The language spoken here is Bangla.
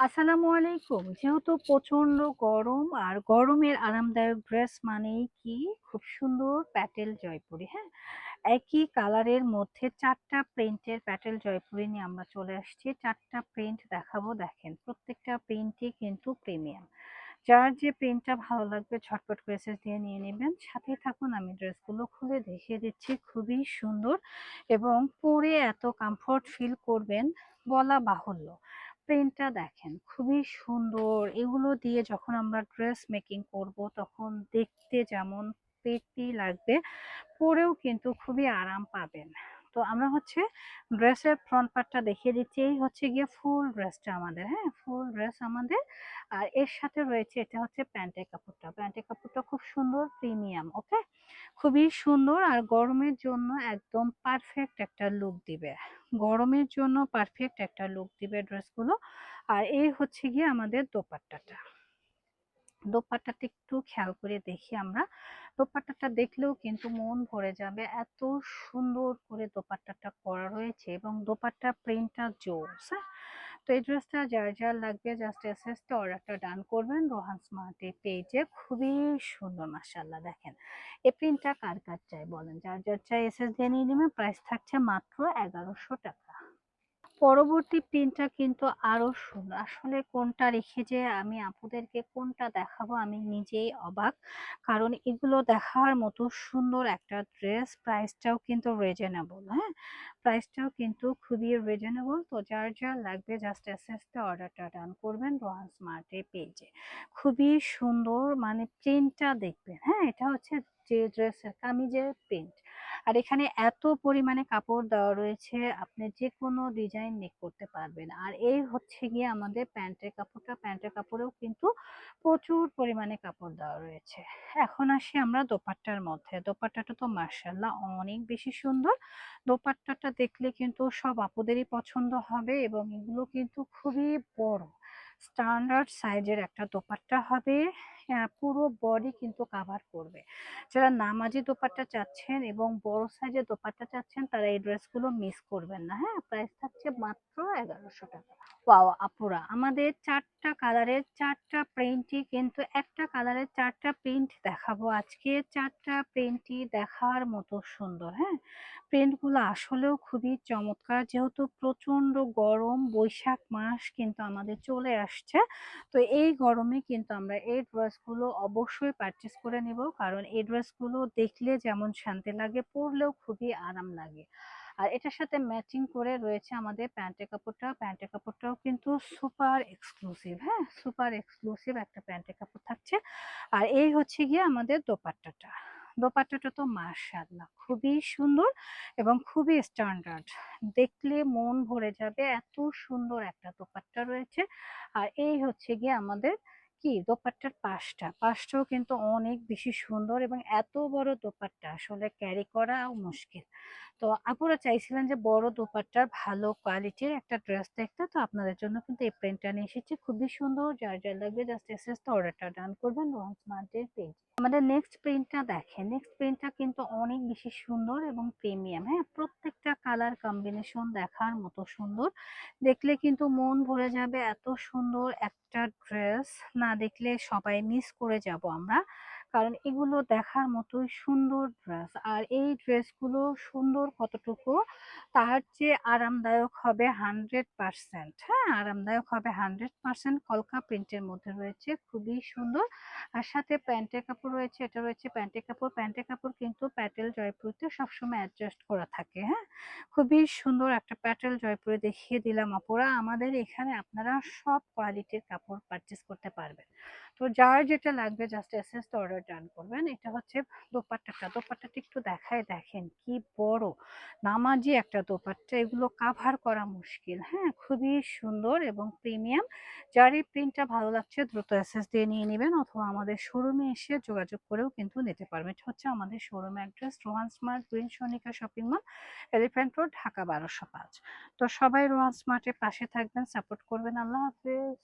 আসসালামু আলাইকুম। যেহেতু প্রচন্ড গরম আর গরমের আরামদায়ক ড্রেস মানেই কি খুব সুন্দর প্যাটেল জয়পুরি, হ্যাঁ? একই কালারের মধ্যে ৪ টা প্রিন্টের প্যাটেল জয়পুরি নিয়ে আমরা চলে আসছি। ৪ টা প্রিন্ট দেখাবো, দেখেন প্রত্যেকটা প্রিন্টই কিন্তু প্রিমিয়াম। যার যে প্রিন্টটা ভালো লাগবে ঝটপট করে এসএস দিয়ে নিয়ে নেবেন। সাথেই থাকুন, আমি ড্রেসগুলো খুলে দেখিয়ে দিচ্ছি। খুবই সুন্দর এবং পরে এত কমফোর্ট ফিল করবেন বলা বাহুল্য। প্রিন্টটা দেখেন খুবই সুন্দর। এগুলো দিয়ে যখন আমরা ড্রেস মেকিং করব তখন দেখতে যেমন প্রিটি লাগবে, পরেও কিন্তু খুবই আরাম পাবেন। তো আমরা হচ্ছে ড্রেসের ফ্রন্ট পার্টটা দেখিয়ে দিচ্ছি। এই হচ্ছে গিয়ে ফুল ড্রেসটা আমাদের, হ্যাঁ, ফুল ড্রেস আমাদের। আর এর সাথে রয়েছে, এটা হচ্ছে প্যান্টের কাপড়টা। প্যান্টের কাপড়টা খুব সুন্দর প্রিমিয়াম, ওকে, খুবই সুন্দর আর গরমের জন্য একদম পারফেক্ট একটা লুক দিবে। গরমের জন্য পারফেক্ট একটা লুক দিবে ড্রেসগুলো। আর এই হচ্ছে গিয়ে আমাদের দোপাট্টাটা। দোপাট্টাটা একটু খেয়াল করে দেখি আমরা। দোপাট্টাটা দেখলেও কিন্তু মন ভরে যাবে, এত সুন্দর করে দোপাট্টাটা করা রয়েছে এবং দোপাট্টার প্রিন্টটা জোস, হ্যাঁ? তো এই ড্রেসটা যার যার লাগবে জাস্ট এসএস তে অর্ডারটা ডান করবেন রোহান স্মার্ট এই পেজে। খুবই সুন্দর মাশাআল্লাহ, দেখেন এই প্রিন্টটা কার কার চাই বলেন, যার যার চাই এসএস দিয়ে নিয়ে নেবেন। প্রাইস থাকছে মাত্র 1100 টাকা। পরবর্তী প্রিন্টটা কিন্তু আরো সুন্দর। আসলে কোনটা রেখে যে আমি আপুদেরকে কোনটা দেখাবো আমি নিজেই অবাক। কারণ এগুলো দেখার মতো সুন্দর একটা ড্রেস, প্রাইসটাও কিন্তু রিজনেবল, হ্যাঁ? প্রাইসটাও কিন্তু খুবই রিজনেবল। তো যার যার লাগবে জাস্ট এসএস তে অর্ডারটা ডান করবেন রোহান স্মার্টের পেজে। খুবই সুন্দর, মানে প্রিন্টটা দেখবেন, হ্যাঁ? এটা হচ্ছে যে ড্রেসের কামিজের প্রিন্ট। আর এখানে এত পরিমাণে কাপড় দেওয়া রয়েছে, আপনি যে কোনো ডিজাইন মেক করতে পারবেন। আর এই হচ্ছে গিয়ে আমাদের প্যান্টের কাপড়টা। প্যান্টের কাপড়েও কিন্তু প্রচুর পরিমাণে কাপড় দেওয়া রয়েছে। এখন আসি আমরা দোপাট্টার মধ্যে। দোপাট্টাটা তো মার্শাল্লাহ অনেক বেশি সুন্দর। দোপাট্টাটা দেখলে কিন্তু সব আপুদেরই পছন্দ হবে এবং এগুলো কিন্তু খুবই বড় স্ট্যান্ডার্ড সাইজের একটা দোপাট্টা হবে। পুরো বডি কিন্তু কাভার করবে। যারা নামাজি দোপাট্টা চাচ্ছেন এবং বড় সাইজের দোপাট্টা চাচ্ছেন তারা এই ড্রেসগুলো মিস করবেন না, হ্যাঁ? প্রাইস থাকছে মাত্র 1100 টাকা। ওয়াও আপুরা, আমাদের ৪ টা কালারের ৪ টা প্রিন্টই কিন্তু, একটা কালারের ৪ টা প্রিন্ট দেখাবো আজকে। ৪ টা প্রিন্টই দেখার মতো সুন্দর, হ্যাঁ? প্রিন্টগুলো আসলেও খুবই চমৎকার। যেহেতু প্রচন্ড গরম, বৈশাখ মাস কিন্তু আমাদের চলে আসছে। তো এই গরমে কিন্তু আমরা এই ড্রেসগুলো অবশ্যই পারচেজ করে নিব, কারণ এই ড্রেসগুলো দেখলে যেমন শান্তি লাগে, পরলেও খুবই আরাম লাগে। আর এটার সাথে ম্যাচিং করে রয়েছে আমাদের প্যান্টের কাপড়টা। প্যান্টের কাপড়টাও কিন্তু সুপার এক্সক্লুসিভ, হ্যাঁ, সুপার এক্সক্লুসিভ একটা প্যান্টের কাপড় থাকছে। আর এই হচ্ছে গিয়ে আমাদের দোপাট্টাটা। দোপাট্টাটা তো মাশাআল্লাহ খুবই সুন্দর এবং খুবই স্ট্যান্ডার্ড। দেখলে মন ভরে যাবে, এত সুন্দর একটা দোপাট্টা রয়েছে। আর এই হচ্ছে গিয়ে আমাদের কি দোপাট্টার পাশটাও কিন্তু অনেক বেশি সুন্দর এবং এত বড় দোপাট্টা আসলে ক্যারি করা মুশকিল। তো আপুরা চাইছিলেন যে বড় দোপাট্টার ভালো কোয়ালিটির একটা ড্রেস দেখতে, তো আপনাদের জন্য কিন্তু এই প্রিন্টটা নিয়ে এসেছি। খুবই সুন্দর, যার যার লাগবে জাস্ট এসএস তো অর্ডারটা ডান করবেন ওয়ান্স মান্থের পেজ। আমাদের নেক্সট প্রিন্টটা দেখেন। নেক্সট প্রিন্টটা কিন্তু অনেক বেশি সুন্দর এবং প্রিমিয়াম, হ্যাঁ? প্রত্যেকটা কালার কম্বিনেশন দেখার মতো সুন্দর। দেখলে কিন্তু মন ভরে যাবে, এত সুন্দর একটা ড্রেস না দেখলে সবাই মিস করে যাব আমরা। কারণ এগুলো দেখার মতোই সুন্দর ড্রেস। আর এই ড্রেসগুলো সুন্দর কতটুকু, তার চেয়ে আরামদায়ক হবে 100%, হ্যাঁ? আরামদায়ক হবে 100%। কলকা প্রিন্টের মধ্যে রয়েছে, খুবই সুন্দর। আর সাথে প্যান্টের কাপড় রয়েছে, এটা রয়েছে প্যান্টের কাপড়। প্যান্টের কাপড় কিন্তু প্যাটেল জয়পুরিতে সবসময় অ্যাডজাস্ট করা থাকে, হ্যাঁ? খুবই সুন্দর একটা প্যাটেল জয়পুরে দেখিয়ে দিলাম আপুরা। আমাদের এখানে আপনারা সব কোয়ালিটির কাপড় পারচেস করতে পারবেন। তো যার যেটা লাগবে জাস্ট এসএস তে অর্ডার ডান করবেন। এটা হচ্ছে দোপাট্টাটা। দোপাট্টাটা একটু দেখায়, দেখেন কি বড় নামাজি একটা দোপাট্টা। এগুলো কাভার করা মুশকিল, হ্যাঁ? খুবই সুন্দর এবং প্রিমিয়াম। যার এই প্রিন্টটা ভালো লাগছে দ্রুত এসএস দিয়ে নিয়ে নেবেন, অথবা আমাদের শোরুমে এসে যোগাযোগ করেও কিন্তু নিতে পারবেন। এটা হচ্ছে আমাদের showroom address, Rohan smart, green Sonica shopping mall, elephant road, Dhaka 1205। তো সবাই রোহান স্মার্টের পাশে থাকবেন, সাপোর্ট করবেন। আল্লাহ হাফেজ।